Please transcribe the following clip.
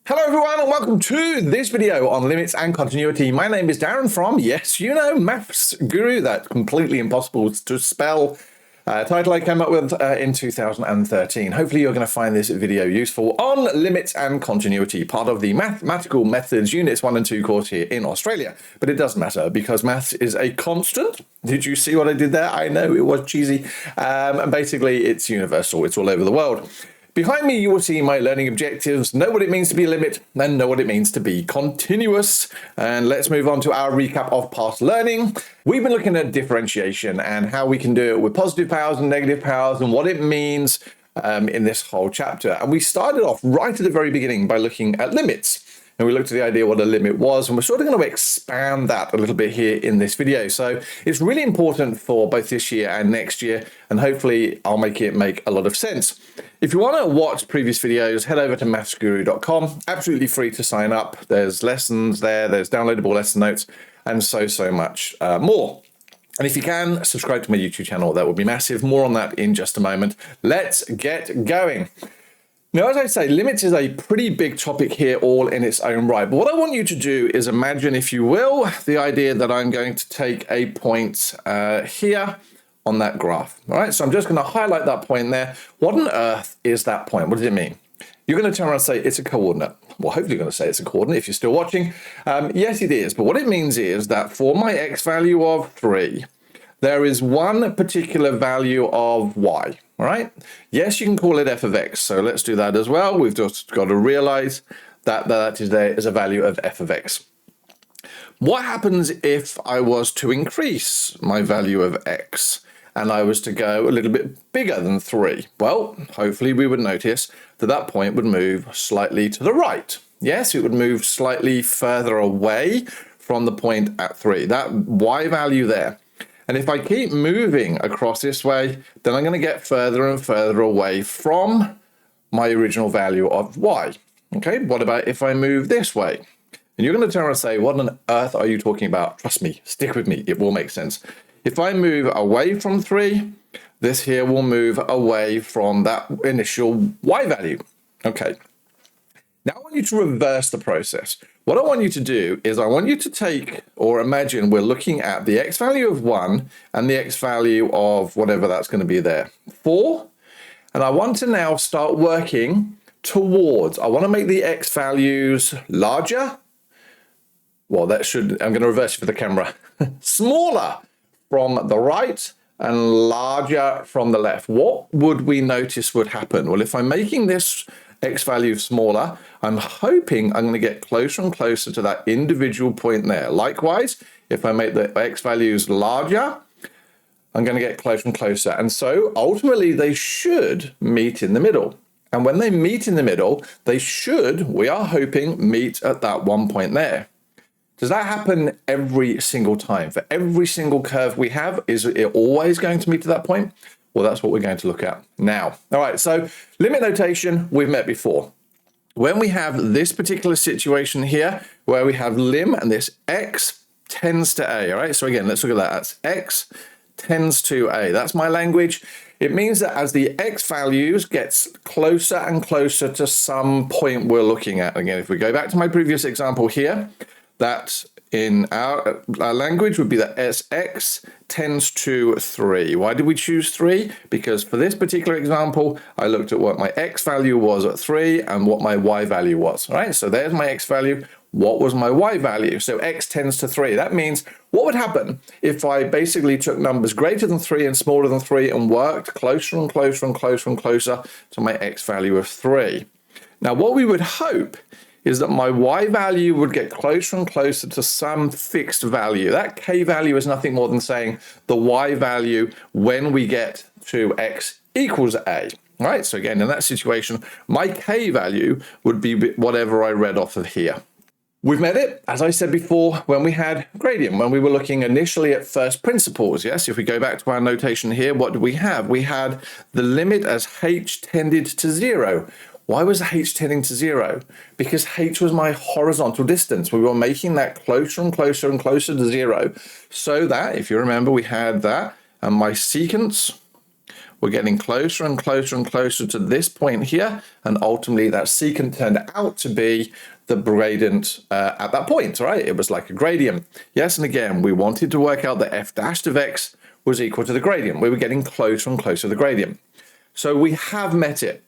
Hello everyone and welcome to this video on limits and continuity. My name is Darren from, yes, you know, Maths Guru, that completely impossible to spell title I came up with in 2013. Hopefully you're going to find this video useful on limits and continuity, part of the Mathematical Methods Units 1 and 2 course here in Australia. But it doesn't matter because maths is a constant. Did you see what I did there? I know it was cheesy. And basically it's universal, it's all over the world. Behind me, you will see my learning objectives, know what it means to be a limit, and know what it means to be continuous. And let's move on to our recap of past learning. We've been looking at differentiation and how we can do it with positive powers and negative powers and what it means in this whole chapter. And we started off right at the very beginning by looking at limits. And we looked at the idea what a limit was, and we're sort of going to expand that a little bit here in this video. So it's really important for both this year and next year, and hopefully I'll make it make a lot of sense. If you want to watch previous videos, head over to mathsguru.com. Absolutely free to sign up. There's lessons there, there's downloadable lesson notes, and so much more. And if you can, subscribe to my YouTube channel. That would be massive. More on that in just a moment. Let's get going. Now, as I say, limits is a pretty big topic here all in its own right. But what I want you to do is imagine, if you will, the idea that I'm going to take a point here on that graph. All right, so I'm just going to highlight that point there. What on earth is that point? What does it mean? You're going to turn around and say it's a coordinate. Well, hopefully you're going to say it's a coordinate if you're still watching. Yes, it is. But what it means is that for my x value of 3, there is one particular value of y, all right? Yes, you can call it f of x, so let's do that as well. We've just got to realize that that is there is a value of f of x. What happens if I was to increase my value of x and I was to go a little bit bigger than 3? Well, hopefully we would notice that that point would move slightly to the right. Yes, it would move slightly further away from the point at 3, that y value there. And if I keep moving across this way, then I'm going to get further and further away from my original value of y. Okay, what about if I move this way? And you're going to turn around and say, what on earth are you talking about? Trust me, stick with me, it will make sense. If I move away from 3, this here will move away from that initial y value. Okay. Now I want you to reverse the process. What I want you to do is I want you to take, or imagine we're looking at the x value of 1 and the x value of whatever that's going to be there, 4. And I want to now start working towards, I want to make the x values larger. Well, that should, I'm going to reverse it for the camera, smaller from the right and larger from the left. What would we notice would happen? Well, if I'm making this x value smaller, I'm hoping I'm going to get closer and closer to that individual point there. Likewise, if I make the x values larger, I'm going to get closer and closer. And so ultimately they should meet in the middle. And when they meet in the middle, they should, we are hoping, meet at that one point there. Does that happen every single time? For every single curve we have, is it always going to meet to that point? Well, that's what we're going to look at now. All right, so limit notation we've met before. When we have this particular situation here, where we have lim and this x tends to a, all right? So again, let's look at that. That's x tends to a. That's my language. It means that as the x values gets closer and closer to some point we're looking at. Again, if we go back to my previous example here, that in our language would be that as x tends to 3. Why did we choose 3? Because for this particular example, I looked at what my x value was at 3 and what my y value was. All right, so there's my x value. What was my y value? So x tends to 3. That means what would happen if I basically took numbers greater than 3 and smaller than 3 and worked closer and closer and closer and closer to my x value of 3. Now, what we would hope is that my y value would get closer and closer to some fixed value. That k value is nothing more than saying the y value when we get to x equals a. All right, so again, in that situation, my k value would be whatever I read off of here. We've met it, as I said before, when we had gradient, when we were looking initially at first principles. Yes, if we go back to our notation here, what do we have? We had the limit as h tended to 0. Why was h tending to 0? Because h was my horizontal distance. We were making that closer and closer and closer to 0, so that, if you remember, we had that, and my secants We're getting closer and closer and closer to this point here, and ultimately that secant turned out to be the gradient at that point, right? It was like a gradient. Yes, and again, we wanted to work out that f dash of x was equal to the gradient. We were getting closer and closer to the gradient. So we have met it.